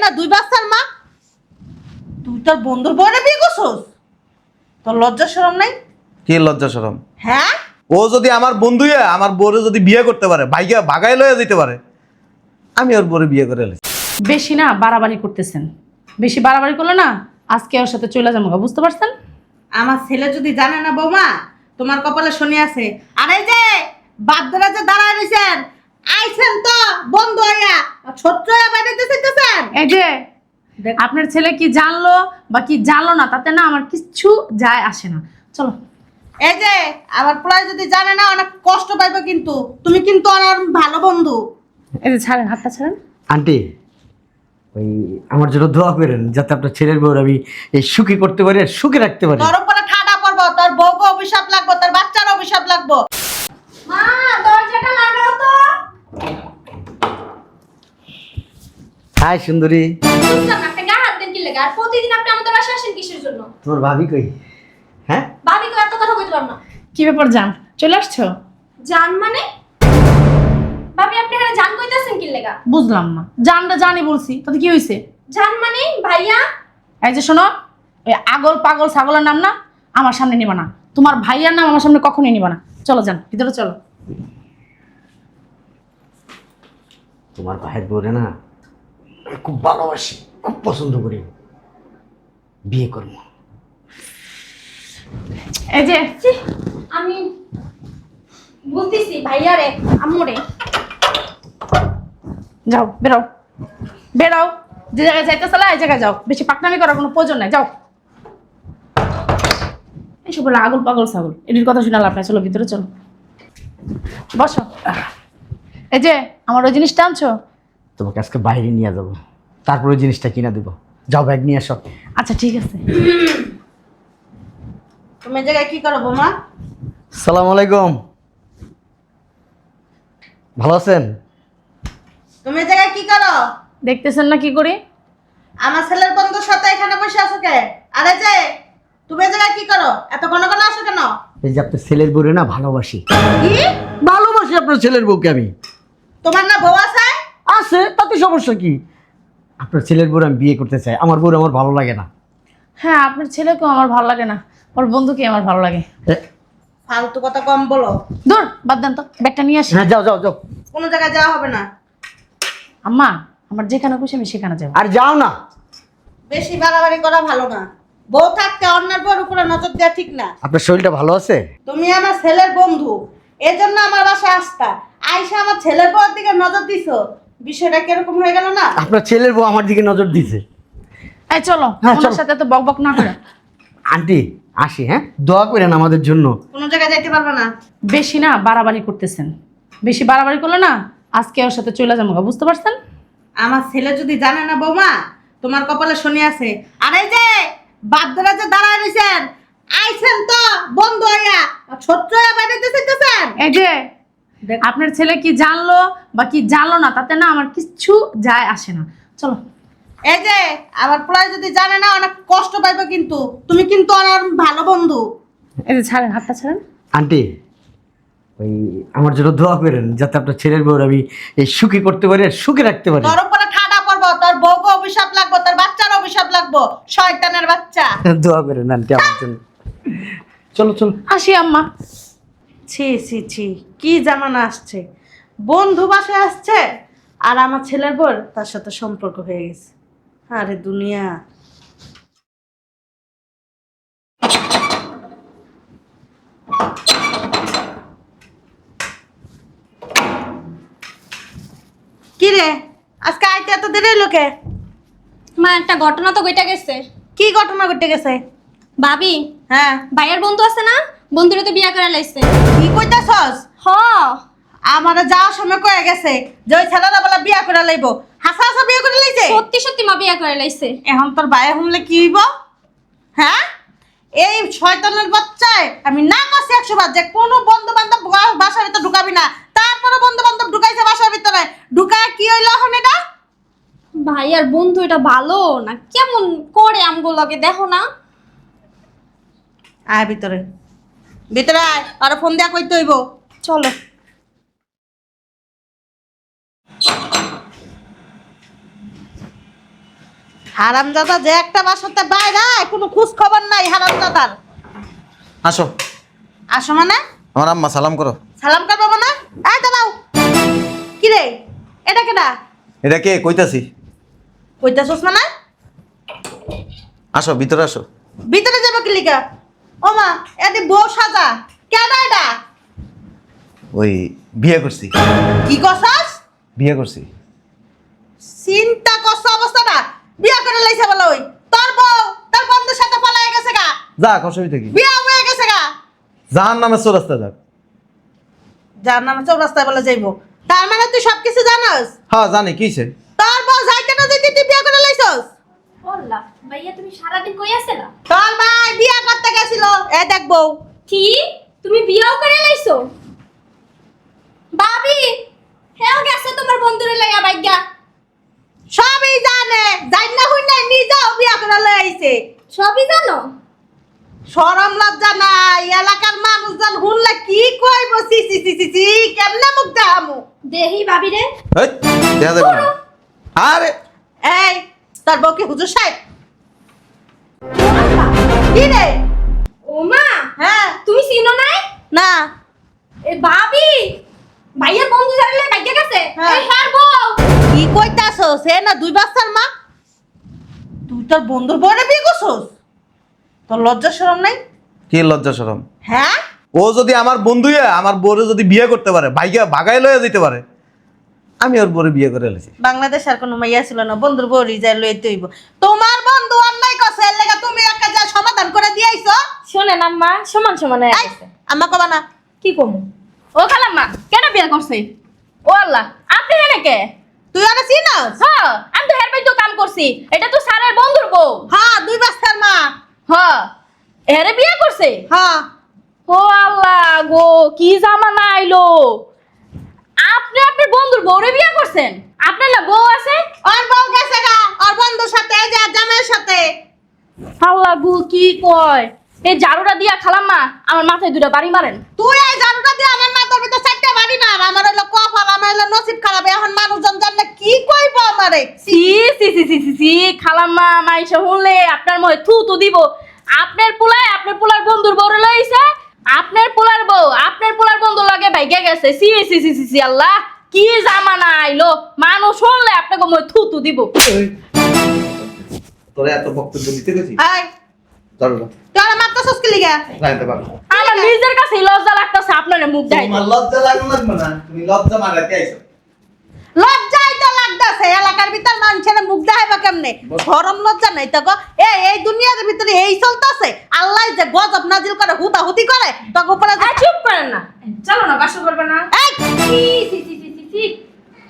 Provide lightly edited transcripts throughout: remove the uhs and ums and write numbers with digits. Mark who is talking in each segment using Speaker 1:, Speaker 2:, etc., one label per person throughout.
Speaker 1: না 2 বাচ্চার মা, তুই তোর বন্ধুর বউরে বিয়ে করছস? তোর লজ্জা শরম নাই?
Speaker 2: কি লজ্জা শরম?
Speaker 1: হ্যাঁ,
Speaker 2: ও যদি আমার বন্ধু আমার বউরে যদি বিয়ে করতে পারে, ভাইগা ভাগাই লয়ে যেতে পারে, আমি ওর বউরে বিয়ে করে এলাম।
Speaker 3: বেশি না বাড়াবাড়ি করতেছেন, বেশি বাড়াবাড়ি করলে না আজকে ওর সাথে চলে যাবো, বুঝতে পারছেন?
Speaker 1: আমার ছেলে যদি জানে না বৌমা, তোমার কপালে শনি আছে। আর এই যে বাদ্যরা যে দাঁড়ায় রইছেন, আইছেন তো বন্ধু হইয়া, ছোট্ট হইয়া বাড়িতে চাইতেছেন।
Speaker 3: এই যে আপনার ছেলে কি জানলো বা কি জানলো না তাতে না আমার কিচ্ছু যায় আসে না। চলো।
Speaker 1: এই যে আমার প্রায় যদি জানে না অনেক কষ্ট পাইবে, কিন্তু তুমি কিন্তু আমার ভালো বন্ধু।
Speaker 3: এই যে ছাড়েন, হাতটা ছাড়েন।
Speaker 4: আন্টি, ওই আমার জন্য দোয়া করেন যাতে আপনার ছেলের বউর আমি এই সুখী করতে পারি আর সুখে রাখতে পারি।
Speaker 1: তোর উপরে ঠাডা পড়বো, তোর বউকে অভিশাপ লাগবো, তোর বাচ্চার অভিশাপ লাগবো।
Speaker 5: মা দরজাটা লাগাও তো।
Speaker 4: হাই সুন্দরী।
Speaker 5: বুঝলাম না, আপনি গায়ে হাত দেন কি লাগা? আর প্রতিদিন আপনি আমাদের বাসায় আসেন কিসের জন্য?
Speaker 4: তোমার ভাবি কই? হ্যাঁ,
Speaker 5: ভাবি তো এত কথা কইতে পারব না।
Speaker 3: কি ব্যাপার জান, চলে আসছো?
Speaker 5: জান মানে? ভাবি আপনি এখানে জান কইতাছেন কি লাগা?
Speaker 3: বুঝলাম না, জানটা জানি বলছি, তাতে কি হয়েছে?
Speaker 5: জান মানে ভাইয়া?
Speaker 3: এই যে শোনো, ওই আগল পাগল ছাগলের নাম না আমার সামনে নিবা না, তোমার ভাইয়ার নাম আমার সামনে কখনোই নিবা না। চলো যান, ভিতরে চলো।
Speaker 4: তোমার ভাইয়ের বউরে না আমি খুব ভালোবাসি, খুব পছন্দ করি, বিয়ে করবো।
Speaker 3: এই যে
Speaker 5: ছি, আমি বলতেছি ভাইয়া রে, আম্মুরে।
Speaker 3: যাও, বেরাও বেরাও, যে জায়গায় যাইতে চলে এই জায়গায় যাও, বেশি পাকনামি করার কোনো প্রয়োজন নাই, যাও। এইসব বলে আগল পাগল ছাগল, এটির কথা শুনে লাভ নাই, চলো ভিতরে চলো, বসো। এই যে আমার ওই জিনিসটা আনছো?
Speaker 4: তোমাকে আজকে বাইরে নিয়ে যাবো, তারপরে ওই জিনিসটা কিনা দেবো। যাও ব্যাগ নিয়ে আসো।
Speaker 3: আচ্ছা ঠিক আছে।
Speaker 1: তুমি এই জায়গায় কি করো বৌমা?
Speaker 4: সালাম আলাইকুম, ভালো আছেন?
Speaker 1: তুমি এই জায়গায় কি করো?
Speaker 3: দেখতেছেন না কি করি?
Speaker 1: আমার ছেলের বন্ধুর সাথে এখানে বসে আছো কে? আরে যে তুমি এই জায়গায় কি করো? এত ঘন ঘন আসো কেন?
Speaker 4: এই যে আপনার ছেলের বউরে না ভালোবাসি,
Speaker 1: কি?
Speaker 4: ভালোবাসি আপনার ছেলের বউকে আমি।
Speaker 1: তোমার না বউ আছে?
Speaker 4: আছে, তাতে সমস্যা কি? আপনার ছেলের বউর আমি বিয়ে করতে চাই, আমার বউর আমার ভালো লাগে না।
Speaker 3: হ্যাঁ, আপনার ছেলেকেও আমার ভালো লাগে না, ওর বন্ধুকে আমার ভালো লাগে।
Speaker 1: ফালতু কথা কম বলো।
Speaker 3: দূর, বাদ দেন তো, ব্যাগটা নিয়ে আসি।
Speaker 4: হ্যাঁ যাও যাও যাও।
Speaker 1: কোনো জায়গায় যাওয়া হবে না।
Speaker 3: আম্মা, আমার যেখানে খুশি আমি সেখানে যাবো।
Speaker 4: আর যাও না।
Speaker 1: বেশি বাড়াবাড়ি করা ভালো না। বউ থাকতে অন্যের বউর উপরে নজর দেওয়া ঠিক না।
Speaker 4: আপনার শরীরটা ভালো আছে?
Speaker 1: তুমি আমার ছেলের বন্ধু, এজন্য আমার বাসায় আসতা। আইসা আমার ছেলের বউর দিকে নজর দিছো, বিষয়টা কিরকম হয়ে গেল না?
Speaker 4: আপনার ছেলের বউ আমার দিকে নজর দিছে।
Speaker 3: এই চলো,
Speaker 4: হ্যাঁ,
Speaker 3: ওনার
Speaker 4: চলো।
Speaker 3: সাথে তো বক বক না করে।
Speaker 4: আন্টি আসি, হ্যাঁ, দোয়া করেন আমাদের জন্য।
Speaker 1: কোনো জায়গায় যাইতে পারবে না।
Speaker 3: বেশি না বাড়াবাড়ি করতেছেন, বেশি বাড়াবাড়ি করলে না আজকে ওর সাথে চলে যাবো, বুঝতে পারছেন?
Speaker 1: আমার ছেলে যদি জানে না বৌমা, তোমার কপালে শনি আছে। আর এই যে বাদ্যরা যে দাঁড়ায় রইছেন, আইছেন তো বন্ধু হইয়া, ছোট্ট হইয়া বাড়িতে চাইতেছেন।
Speaker 3: এই যে আপনার ছেলে কি জানলো বা কি জানলো না তাতে না আমার কিচ্ছু যায় আসে না। চলো।
Speaker 1: এই যে আমার প্রায় যদি জানে না অনেক কষ্ট পাইবে, কিন্তু তুমি কিন্তু আমার ভালো বন্ধু।
Speaker 3: এই যে ছাড়েন, হাতটা ছাড়েন।
Speaker 4: আন্টি, ওই আমার জন্য দোয়া করেন যাতে আপনার ছেলের বউর আমি এই সুখী করতে পারি আর সুখে রাখতে পারি।
Speaker 1: তোর উপরে ঠাডা পড়বো, তোর বউকে অভিশাপ লাগবো, তোর বাচ্চার অভিশাপ লাগবো, শয়তানের বাচ্চা।
Speaker 4: দোয়া করেন আন্টি আমার জন্য। চলো চলো।
Speaker 3: আসি আম্মা।
Speaker 1: ছি ছি ছি, কি জামানা আসছে! বন্ধু বাসায় আসছে আর আমার ছেলের বর তার সাথে সম্পর্ক হয়ে গেছে। আরে দুনিয়া! কি রে, আজকে আইতে এত দেরি হলো কে?
Speaker 5: মা একটা ঘটনা তো ঘটে গেছে।
Speaker 1: কি ঘটনা ঘটে গেছে?
Speaker 5: ভাবি,
Speaker 1: হ্যাঁ,
Speaker 5: ভাইয়ের বন্ধু আছে না, বন্ধুরে তো বিয়া করে লাইছে।
Speaker 1: কি কইতাছস?
Speaker 5: হ,
Speaker 1: আমারে যাওয়ার সময় কয়ে গেছে যে ওই ছেলেটা বলে বিয়া করে লাইবো। হাসা হাসা বিয়ে করে লাইছে।
Speaker 5: সত্যি সত্যি মা বিয়া করে লাইছে।
Speaker 1: এখন তোর বাইরে শুনলে কি হইব? হ্যাঁ, এই শয়তানের বাচ্চায় আমি না করছি 100 বার যে কোনো বন্ধু বান্ধব বাসার ভিতরে ঢুকাবি না। তারপরে বন্ধু বান্ধব ঢুকাইছে বাসার ভিতরে, ঢুকায় কি হইলো এখন এটা?
Speaker 5: ভাই আর বন্ধু এটা ভালো না, কেমন করে আমগুলোকে দেখো না।
Speaker 1: আয় ভিতরে, ভিতরে আয়, আর ফোন দিয়া কইতে হইব।
Speaker 5: চলো।
Speaker 1: হারামজাদা যে একটা বাসাতে বাইরে কোনো খোঁজ খবর নাই হারামজাদার।
Speaker 2: আসো,
Speaker 1: আসো মানে
Speaker 2: আমার আম্মা সালাম করো।
Speaker 1: সালাম করবো মানে? এই দাঁড়াও, কি রে এটা কেডা?
Speaker 2: এটা কে কইতাছি?
Speaker 1: কইতাছস মানে?
Speaker 2: আসো ভিতরে আসো।
Speaker 1: ভিতরে যাবো কি লিগা? ও মা, এদি বউ সাজা কেডা এটা?
Speaker 2: ওই বিয়ে করছি।
Speaker 1: কি কছস?
Speaker 2: বিয়ে করছি।
Speaker 1: চিন্তা করছ অবস্থাটা, বিয়া করে লাইছে বলে ওই তোর বউ তোর বন্ধুর সাথে পলায় গেছে গা,
Speaker 2: যাক অসুবিধা কি?
Speaker 1: বিয়া হয়ে গেছে গা।
Speaker 2: জাহান নামে চৌরাস্তা যাক।
Speaker 1: যার নামে চৌরাস্তায় বলে যাইবো, তার মানে তুই সবকিছু জানাস?
Speaker 2: হ্যাঁ জানি, কিছে?
Speaker 1: তোর বউ যাইতে না যাইতে তুই বিয়া করে লাইছস?
Speaker 5: বললা ভাইয়া তুমি সারাদিন কই আছিলা?
Speaker 1: তোর ভাই বিয়া করতে গেছিল, এ দেখ বউ।
Speaker 5: কি তুমি বিয়াও করে লাইছো? ভাবি হেও গেছে তোমার বন্ধুরে লাইয়া বাইগা।
Speaker 1: সবই জানে, জান না হই নাই নিজেও বিয়া করে লই আইছে।
Speaker 5: সবই জানো?
Speaker 1: শরম লজ্জা নাই, এলাকার মানুষজন হুনলে কি কইব? সি সি সি সি সি, কেমনে মুখ দেখামু?
Speaker 5: দেহি ভাবি রে।
Speaker 2: এই দেখা যাবে না। আরে
Speaker 1: এই তোর বউ কি হুজুর সাহেব? কি রে?
Speaker 5: ও মা,
Speaker 1: হ্যাঁ
Speaker 5: তুমি চিনো নাই?
Speaker 1: না
Speaker 5: এ ভাবি ভাইয়ের বন্ধু জানলে বাইগা গেছে।
Speaker 1: হ্যাঁ।
Speaker 5: এই হার বউ।
Speaker 1: কি কইতাছস? সে না 2 বাচ্চার মা, তুই তোর বন্ধুর বউরে বিয়ে করছস? তোর লজ্জা শরম নাই?
Speaker 2: কি লজ্জা শরম?
Speaker 1: হ্যাঁ
Speaker 2: ও যদি আমার বন্ধু আমার বউরে যদি বিয়ে করতে পারে, ভাগায় লয়ে যেতে পারে, আমি ওর বউরে বিয়ে করে এলেছি।
Speaker 1: বাংলাদেশ আর কোনো মাইয়া ছিল না, বন্ধুর বউ রিজাই লইতে হইব। তোমার বন্ধু অন্যায় করছে, এর লাগা তুমি একটা যা সমাধান করে দিয়েছো।
Speaker 5: শোনেন আম্মা, সমান সমান হয়ে গেছে।
Speaker 1: আম্মা কবা না?
Speaker 5: কি কমু? ও খালাম্মা কেন বিয়া করছে? ও আল্লাহ, আপনি এনে কে?
Speaker 1: তুই আরে চিনস?
Speaker 5: হ্যাঁ, আমি তো হের বাইতো কাম করছি। এটা তো স্যারের বন্ধুর বউ।
Speaker 1: হ্যাঁ 2 বাচ্চার মা।
Speaker 5: হ্যাঁ, হেরে বিয়া করছে।
Speaker 1: হ্যাঁ
Speaker 5: ও আল্লাহ গো, কি জামানা আইলো! আপনি আপনার বন্ধুর বউরে বিয়া করছেন? আপনার না বউ আছে?
Speaker 1: ওর বউ গেছে গা ওর বন্ধুর সাথে, এই যে জামাইয়ের সাথে।
Speaker 5: আল্লাহ গো, কি কয়? এই জারুটা দিয়া খালাম্মা আমার মাথায় 2টা বাড়ি মারেন।
Speaker 1: তুই এই জানুটা দিয়ে আমার মাথার ভিতর 4টা বাড়ি মার। আমার হলো কপাল, আমার হলো নসিব খারাপ। এখন মানুষজন জানলে কি কইব আমারে?
Speaker 5: সি সি সি সি সি সি, খালাম্মা মাইশা শুনলে আপনার মনে থু থু দিব। আপনার পোলার বন্ধুর বউরে লইছে, আপনার পোলার বউ আপনার পোলার বন্ধু লাগে ভাইগা গেছে। সি সি সি সি সি, আল্লাহ কি জামানা আইলো! মানুষ শুনলে আপনাকে মনে থু থু দিব।
Speaker 2: তোরে এত বক্তব্য দিতে গেছি?
Speaker 1: এই
Speaker 2: চলো
Speaker 1: তুই আমার মারতেছস কি লিগা?
Speaker 2: যাইতে পারো।
Speaker 5: আমার নিজের কাছে লজ্জা লাগতেছে আপনার মুখ দেখাইতে।
Speaker 2: তোমার লজ্জা লাগবে না, তুমি লজ্জা মারাতে আইছো।
Speaker 1: লজ্জাই তো লাগতাছে, এলাকার ভিতর মানুষের মুখ দেখাইবা কেমনে? শরম লজ্জা নাই তো গো? এই দুনিয়ার ভিতরে এই চলতেছে। আল্লাহ যে গজব নাজিল করে, হুতাহুতি করে, তখন উপরে
Speaker 5: চুপ করেন না, চলো না বাসা করবে না।
Speaker 1: এই
Speaker 5: সি সি সি সি সি সি।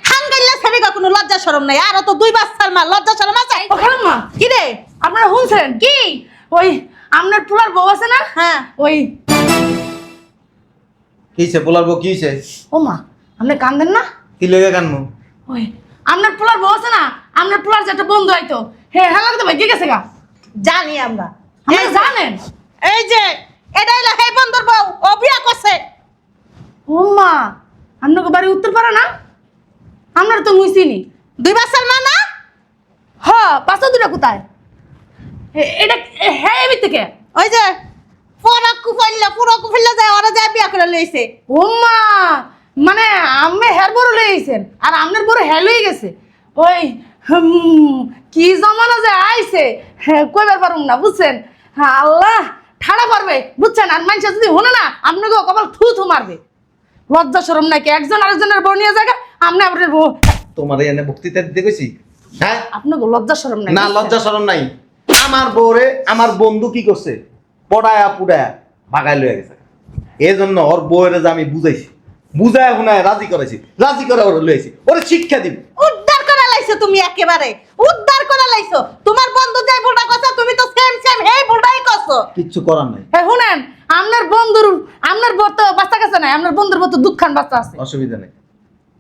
Speaker 1: হাঙ্গাইলা ছেড়ে গো, কোনো লজ্জা শরম নাই। আর তো 2 বাচ্চার মা, লজ্জা শরম আছে?
Speaker 3: ও খালাম্মা,
Speaker 1: কি রে?
Speaker 3: আপনারা শুনছেন?
Speaker 1: কি?
Speaker 3: ওই আপনার পোলার বউ আছে না?
Speaker 1: হ্যাঁ
Speaker 3: ওই
Speaker 2: কিছে বলার বউ কিছে?
Speaker 3: ও মা, আপনি কান্দেন না?
Speaker 2: কি লেগে কানমু?
Speaker 3: ওই আপনার পোলার বউ আছে না? আপনার পোলার যে একটা বন্ধু আইতো, হ্যাঁ লাগতো ভাই গেছে গা।
Speaker 1: জানি আমরা।
Speaker 3: আপনি জানেন?
Speaker 1: এই যে এটা হলো হে বন্ধুর বউ, ও বিয়া করছে।
Speaker 3: ও মা, আপনাকে বাড়ি উত্তর পারে না? আপনার তো মুই চিনি।
Speaker 1: 2 বাচ্চার মা না?
Speaker 3: হ্যাঁ, পাঁচটা 2টা কোথায়? এটা হ্যাঁ এমনি থেকে।
Speaker 1: ওই যে পুরো কুফাইলা যায়, ওরা যায় বিয়া করে লইছে।
Speaker 3: ও মা, মানে আমি হের বড় লইছেন আর আপনার বড় হ্যাঁ লই গেছে। ওই কি জমানা যে আইছে, হ্যাঁ কইবার পারুম না, বুঝছেন? হ্যাঁ আল্লাহ ঠাড়া পারবে, বুঝছেন? আর মানুষ যদি হনে না, আপনাকে কপাল থু থু মারবে। লজ্জা শরম নাকি? একজন আরেকজনের বউ নিয়ে জায়গা, আপনি আপনার বউ।
Speaker 2: তোমার এনে বক্তৃতা দিতে গেছি? হ্যাঁ
Speaker 3: আপনাকে লজ্জা শরম নাই?
Speaker 2: না, লজ্জা শরম নাই। আমার বউরে আমার বন্ধু কি করছে? পড়ায়া পুড়ায়া ভাগায় লয়ে গেছে। এই জন্য ওর বউরে যে আমি বুঝাইছি, বুঝায় হুনায় রাজি করেছি, রাজি করে ওরে লইছি, ওরে শিক্ষা দিব।
Speaker 1: উদ্ধার করে লাইছো তুমি, একেবারে উদ্ধার করে লাইছো। তোমার বন্ধু যাই ভুলটা করছে, তুমি তো সেম এই ভুলটাই করছো।
Speaker 2: কিচ্ছু করার নাই,
Speaker 3: হ্যাঁ শুনেন, আপনার বউ তো বাচ্চা কাছে নাই, আপনার বন্ধুর বউ তো দুঃখান বাচ্চা আছে।
Speaker 2: অসুবিধা নেই।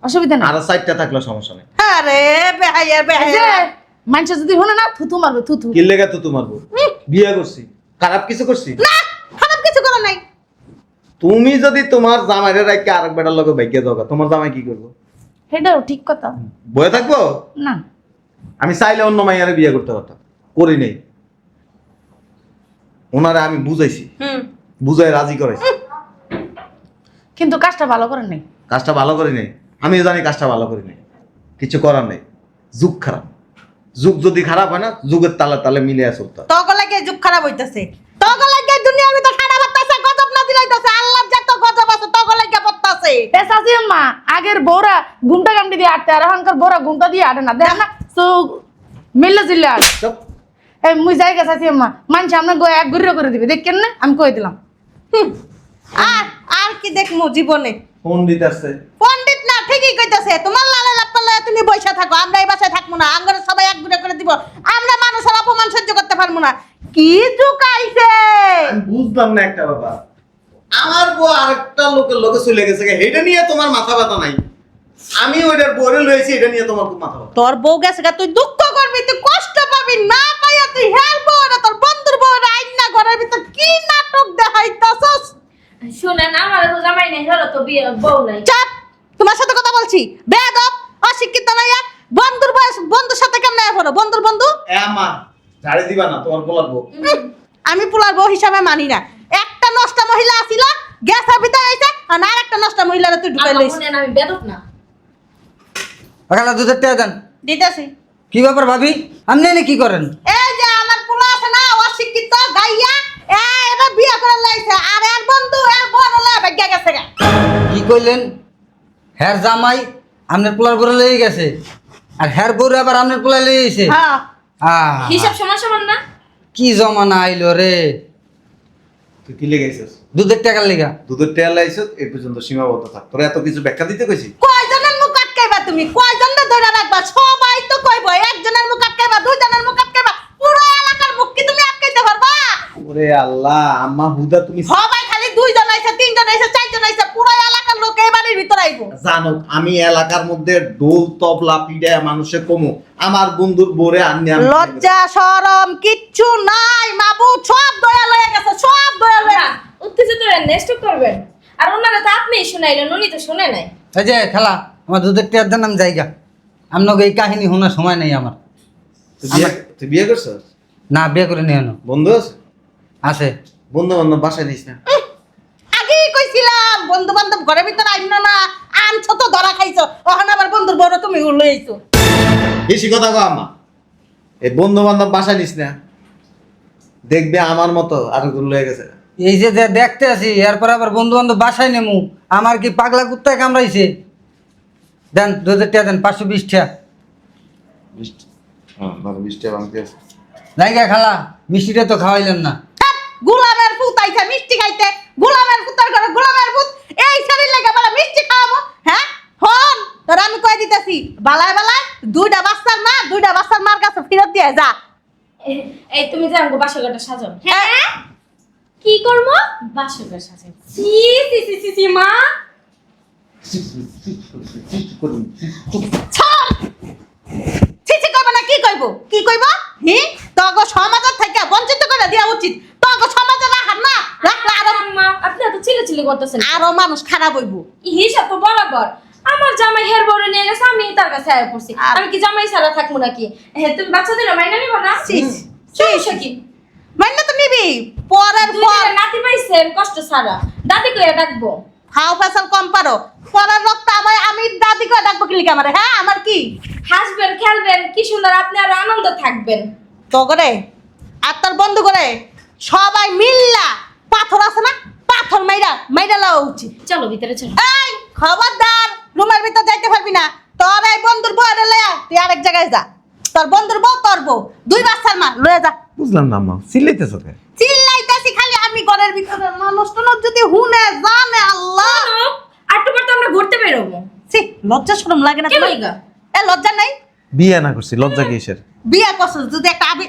Speaker 3: অসুবিধা নেই।
Speaker 2: আর 4টা থাকলে সমস্যা নেই।
Speaker 1: আরে বেহাইয়া
Speaker 3: এই যে
Speaker 1: বেহাইয়া।
Speaker 3: মানুষ যদি শুনে না, থুথু মারবে, থুথু।
Speaker 2: কি লেগে তো তোমার বউ বিয়ে করছি? খারাপ কিছু করছি?
Speaker 1: না, খারাপ কিছু করো নাই।
Speaker 2: তুমি যদি তোমার জামাইরে রাখকে আরেক বেটার লগে ভাগ্য দাও, তোমার জামাই কি করবো?
Speaker 3: সেটাও ঠিক কথা
Speaker 2: বয়ে থাকবো?
Speaker 3: না।
Speaker 2: আমি চাইলে অন্য মাইয়ারে বিয়ে করতে পারতাম। করি নাই, ওনারে আমি বুঝাইছি, বুঝাই রাজি করাইছি।
Speaker 3: কিন্তু কাজটা ভালো করেন নাই।
Speaker 2: কাজটা ভালো করি নাই, আমিও জানি কাজটা ভালো করি নাই, কিছু করার নেই। যুগ খারাপ, যুগ যদি খারাপ হয় না, যুগের তালে তালে মিলিয়ে চলতে হয়।
Speaker 1: তগ লাগে যুগ খারাপ হইতাছে, তগ লাগে দুনিয়ার ভিতর খারাপ হইতাছে, গজব না দিলাইতাছে, আল্লাহ যত গজব আছে তগ লাগে পড়তাছে।
Speaker 3: এ চাচি আম্মা, আগের বউরা ঘুমটা গামটি দিয়ে আটতে, আর এখনকার বউরা ঘুমটা দিয়ে আটে না, দেখ না তো মিললে চিল্লে আট।
Speaker 2: চুপ।
Speaker 3: এই মুই জায়গা চাচি আম্মা, মানুষ আপনার গো এক ঘুরিয়ে করে দিবে, দেখেন না, আমি কই দিলাম।
Speaker 1: আর আর কি দেখমু জীবনে?
Speaker 2: পণ্ডিত আছে,
Speaker 1: পণ্ডিত না, ঠিকই কইতাছে। তোমার লালে লাপালে তুমি বইসা থাকো, আমরা এই বাসায় থাকবো না, আমরা সবাই এক ঘুরে করে দিব, আমরা মানুষের অপমান সহ্য করতে পারবো না। কি চুকাইছে?
Speaker 2: আমি বুঝলাম না একটা ব্যাপার, আমার বউ আরেকটা লোকের লোকে চলে গেছে, এটা নিয়ে তোমার মাথা ব্যথা নাই, আমি ওইটার বউরে লয়েছি, এটা নিয়ে তোমার খুব মাথা ব্যথা।
Speaker 1: তোর বউ গেছে গা, তুই দুঃখ করবি, তুই কষ্ট পাবি, না পাইয়া তুই হের বউ না তোর বন্ধুর বউ আইন না, ঘরের ভিতর কি নাটক দেখাইতাছস?
Speaker 5: শুনেন, আমার তো জামাই নাই, ধরো তো বিয়ে বউ নাই।
Speaker 1: চাপ, তোমার সাথে কথা বলছি। বেয়াদব, অশিক্ষিত নাইয়া, বন্ধুর বয়স, বন্ধুর সাথে কেমন পড়ো? বন্ধুর বন্ধু?
Speaker 2: মা ঝাড়ি দিবা না, তোমার বলার বউ।
Speaker 1: আমি পুলার বউ হিসাবে মানি না। একটা নষ্ট মহিলা আছিল, গ্যাসের ভিতরে আইছে, আর একটা নষ্ট মহিলারে তুই ঢুকাই লইছিস।
Speaker 5: শুনেন, আমি বেদক না।
Speaker 6: সকালে দুধের টেয়া দেন।
Speaker 1: দিতেছি।
Speaker 6: কি ব্যাপার ভাবি, আপনি এনে কি করেন?
Speaker 1: এই যে আমার পুলা আছে না, অশিক্ষিত গাইয়া, এটা বিয়ে করে লাইছে, আর এর বন্ধু এর বড় লাগে ভাগ্য গেছে গা।
Speaker 6: কি কইলেন? হ্যার জামাই আপনার পোলার বড় লেগে গেছে, আর হ্যার বড় আবার আপনার পোলা লেগে গেছে।
Speaker 1: হ্যাঁ,
Speaker 5: হিসাব সমান সমান না?
Speaker 6: কি জমানা আইলো রে।
Speaker 2: তুই কি লেগেছিস?
Speaker 6: দুধের টাকার লেগা।
Speaker 2: দুধের টেয়ার লাইছ, এই পর্যন্ত সীমাবদ্ধ থাক, তোরা এত কিছু ব্যাখ্যা দিতে কইছি?
Speaker 1: কয়জনের মুখ আটকাইবা তুমি? কয়জনের ধরে রাখবা? সবাই তো কইবো, একজনের মুখ আটকাইবা, দুইজনের মুখ আটকাইবা, পুরো এলাকার মুখ কি তুমি আটকাইতে পারবা?
Speaker 2: ওরে আল্লাহ, আম্মা হুদা তুমি
Speaker 1: সবাই খালি দুইজন আইছে, তিনজন আইছে, চারজন আইছে, পুরো এলাকার লোক এই বাড়ির ভিতর আইবো।
Speaker 2: জানো আমি এলাকার মধ্যে ডোল তবলা পিটায় মানুষে কমু, আমার বন্ধুর বোরে আনি আমি
Speaker 1: লজ্জা শরম কিচ্ছু নাই, মাবুদ সব দয়া লয়ে গেছে, সব দয়া লয়ে গেছে।
Speaker 5: উত্তেজিত নেক্সট করবেন। আর ওনারা তো আপনিই শুনাইলেন, উনি তো শুনে নাই।
Speaker 6: এই যে খেলা, আমার দুধের টেয়ার দেন, আমি জায়গা। আপনাকে এই কাহিনী শোনার সময় নেই আমার।
Speaker 2: তুই বিয়ে করছিস?
Speaker 6: না, বিয়ে করে নিয়ে
Speaker 2: বন্ধু আছে?
Speaker 6: আছে।
Speaker 2: বন্ধু বান্ধব বাসায় নিস না?
Speaker 1: আগেই কইছিলাম বন্ধু বান্ধব ঘরের ভিতর আইন না, আনছো তো ধরা খাইছো, ওখানে আবার বন্ধুর বড় তুমি লই আইছো।
Speaker 2: বেশি কথা কও আম্মা, এই বন্ধু বান্ধব বাসায় নিস না, দেখবে আমার মতো আরেকজন লয়ে গেছে।
Speaker 6: এই যে দেখতে আছি, এরপর আবার বন্ধু বান্ধব বাসায় নেমু, আমার কি পাগলা কুত্তায় কামড়াইছে? দেন দুধের টেয়া দেন, 520 টাকা।
Speaker 2: 20 টাকা ভাঙতে আছে।
Speaker 6: জায়গা খালা, মিষ্টিটা তো খাওয়াইলেন না।
Speaker 1: হ্যাঁ, গোলামের পুত আইছে মিষ্টি খাইতে, গোলামের পুতার ঘরে গোলামের পুত, এই শরীর লাগা বলা মিষ্টি খাওয়াবো? হ্যাঁ হন, তোর আমি কই দিতেছি, বালায় বালায় দুইটা বাচ্চার মার কাছে ফেরত দিয়ে যা।
Speaker 5: এই তুমি যে আমাকে বাসা ঘরটা সাজাও। হ্যাঁ, কি করবো? বাসা ঘর সাজাই। সি সি সি সি সি মা,
Speaker 1: ছাড়। ছিছি কইব না, কি কইব? কি কইব? হি তোগো সমাজের থেকে বঞ্চিত করে দেওয়া উচিত, তোগো সমাজে রাখার না, রাখলে আরো
Speaker 5: আম্মা আপনি এত চিল্লাচিল্লি করতেছেন।
Speaker 1: আরো মানুষ খারাপ হইব।
Speaker 5: হিসাব তো বরাবর। আমার জামাই হের বড় নিয়ে গেছে, আমি তার কাছে আয়া পড়ছি। আমি কি জামাই ছাড়া থাকবো নাকি? হ্যাঁ, তুমি বাচ্চাদের মাইনা নিব না?
Speaker 1: ছিস,
Speaker 5: সমস্যা কি?
Speaker 1: মানলে তো নিবি, পরের
Speaker 5: দুই
Speaker 1: পর
Speaker 5: দিনের নাতি পাইছেন কষ্ট ছাড়া, দাদি কইয়া ডাকবো।
Speaker 1: হাও ফেসাল কম পারো, পরের রক্ত আমায় আমি দাদি করে ডাকবো কি লিখে আমারে? হ্যাঁ আমার কি
Speaker 5: হাসবেন, খেলবেন, কি সুন্দর, আপনি আরো আনন্দ থাকবেন।
Speaker 1: তো করে আর তোর বন্ধু করে সবাই মিল্লা পাথর আছে না, পাথর মাইরা লওয়া উচিত।
Speaker 5: চলো ভিতরে চলো।
Speaker 1: এই খবরদার, রুমের ভিতর যাইতে পারবি না। তোর এই বন্ধুর বউ লয়া তুই আরেক জায়গায় যা। তোর বন্ধুর বউ তোর বউ, দুই বাচ্চার মা, লয়ে যা।
Speaker 2: বুঝলাম না আম্মা, চিল্লাইতেছ কে?
Speaker 1: চিল্লাইতাছি খালি আমি, ঘরের ভিতরে মানুষ যদি হুনে জানে আল্লাহ।
Speaker 5: আটটু পর তো আমরা ঘুরতে বেরোবো।
Speaker 1: ছি, লজ্জা শরম লাগে না
Speaker 5: কি
Speaker 1: তোমার?
Speaker 5: হইগা?
Speaker 1: এ লজ্জা নাই?
Speaker 2: বিয়ে না করছি, লজ্জা কিসের?
Speaker 1: বিয়া করছিস যদি একটা আবি,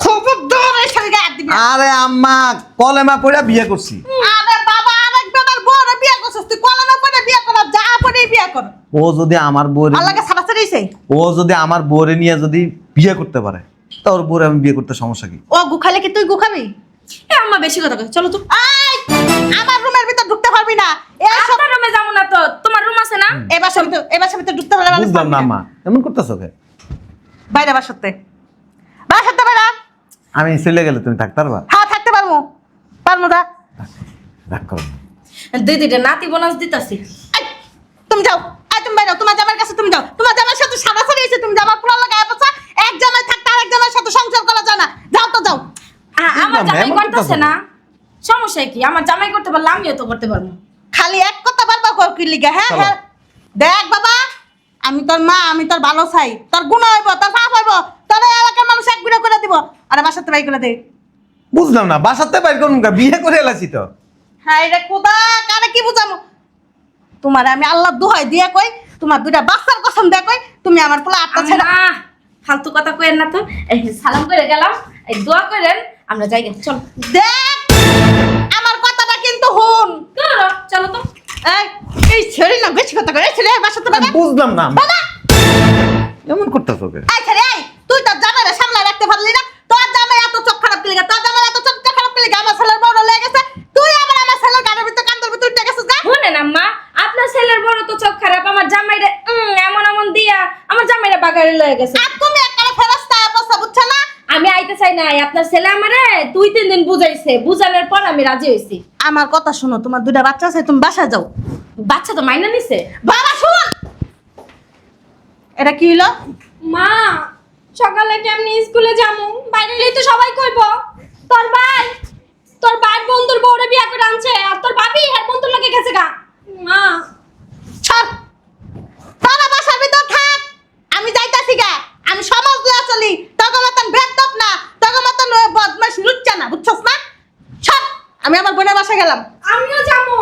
Speaker 1: খবরদার এই শরীরে হাত দিবি না।
Speaker 2: আরে আম্মা, কলেমা পড়া বিয়ে করছি।
Speaker 1: আরে বাবা, আরেক বেটার বউরে বিয়া করছিস তুই, কলনা পরে বিয়া কর, যা পরে বিয়া কর।
Speaker 2: ও যদি আমার বউরে
Speaker 1: আল্লাহকে ছাড়া ছাড়িয়েছে।
Speaker 2: ও যদি আমার বউরে নিয়ে যদি বিয়ে করতে পারে, তা ওর বউরে আমি বিয়ে করতে সমস্যা কি?
Speaker 1: ও গুখালে কি তুই গুখাবি?
Speaker 5: এ আম্মা বেশি কথা কয়, চলো তো।
Speaker 1: আই, আমার রুমের ভিতর ঢুকতে পারবি না। এই সব
Speaker 5: আপনার রুমে যাবো না তো, তোমার রুম আছে না?
Speaker 1: এই বাসার ভিতর ঢুকতে পারলে মানুষ
Speaker 2: বুঝলাম
Speaker 1: পারবি
Speaker 2: না
Speaker 1: না।
Speaker 2: আম্মা, এমন করতেছ কে?
Speaker 1: বাইরে বাসাতে বাইরা।
Speaker 2: আমি চলে গেলে তুমি থাকতে পারবা?
Speaker 1: হ্যাঁ থাকতে পারবো পারবো না।
Speaker 2: রাগ করো না।
Speaker 5: দিদিটা নাতি বোনাস দিতাছি।
Speaker 1: এই, তুমি যাও, এই তুমি বাইরে, তোমার জামাইয়ের কাছে তুমি যাও। তোমার জামাইয়ের সাথে সাদা সারি হয়েছে, তুমি জামার পুরা লাগায় পড়ছো। এক জামাই থাকতে আরেক জামাইয়ের সাথে সংসার করা যায় না। যাও তো যাও।
Speaker 5: আমার
Speaker 2: না,
Speaker 5: জামাই
Speaker 2: এমন
Speaker 5: করতেছে
Speaker 2: করতাছে
Speaker 5: না, সমস্যা কি? আমার জামাই করতে পারলে আমিও তো করতে পারবো।
Speaker 1: খালি এক কথা বারবার কর কি লিগা? হ্যাঁ
Speaker 2: চলো।
Speaker 1: হ্যাঁ দেখ বাবা, আমি তোর মা, আমি তোর ভালো চাই, তোর গুণ হইব, তোর পাপ হইব, তোর এই এলাকার মানুষ এক বিড়া করে দিব, আরে বাসাতে বাই করে দে।
Speaker 2: বুঝলাম না, বাসাতে বাইর করুন কা? বিয়ে করে এলাছি তো।
Speaker 1: হাই রে খোদা, কারে কি বুঝামু? তোমার আমি আল্লাহ দোহাই দিয়া কই, তোমার দুইটা বাচ্চার কসম দিয়া কই, তুমি আমার পোলা আটটা ছেড়ে
Speaker 5: আম্মা, ফালতু কথা কইেন না তো। এই সালাম করে গেলাম, এই দোয়া করেন, আমরা যাই গে। চল
Speaker 1: দেখ, আমার কথাটা কিন্তু হুন।
Speaker 5: চলো, চলো তো।
Speaker 1: এই ছেড়ে না, বেশি কথা কই, এই ছেড়ে বাসাতে বাবা।
Speaker 2: বুঝলাম না
Speaker 1: বাবা,
Speaker 2: এমন করতেছো কে?
Speaker 1: এই ছেড়ে, এই তুই তোর জামাইরে সামলায় রাখতে পারলি না? তোর জামাই এত চোখ খারাপ কি লাগা? তোর জামাই এত চোখ খারাপ কি লাগা? আমার ছেলের বড় লেগে গেছে, তুই আবার আমার ছেলের গানের ভিতর কান্দর ভিতর উঠে গেছিস গা?
Speaker 5: শুনেন আম্মা, আপনার ছেলের বড় তো চোখ খারাপ, আমার জামাইরে এমন এমন দিয়া আমার জামাইরে বাগারে লয়ে গেছে।
Speaker 1: আর তুমি একবারে ফেরেশতা অবস্থা, বুঝছ না?
Speaker 5: আমি আইতে চাই নাই, আপনার ছেলে আমারে 2-3 দিন বুঝাইছে, বুঝানোর পর আমি রাজি হইছি।
Speaker 1: আমার কথা শোনো, তোমার দুইটা বাচ্চা আছে, তুমি বাসায় যাও।
Speaker 5: বাচ্চা তো মাইনা নিছে।
Speaker 1: বাবা শুন, এটা কি হলো?
Speaker 5: মা, সকালে কেমনি স্কুলে যামু? বাইরে গেলেই তো সবাই কইব তোর ভাই বন্ধুর বউরে বিয়া করে আনছে, আর তোর ভাবি আর বন্ধুর লাগে গেছে গা। মা,
Speaker 1: ছাড়, তোরা বাসার ভিতর থাক, আমি যাইতাছি গা। আমি সমাজ লয়া চলি, তোর মতন বেদব না, তোর মতন বদমাশ লুচ্চা না, বুঝছস না? ছাড়, আমি আমার বোনের বাসায় গেলাম।
Speaker 5: আমিও যাবো।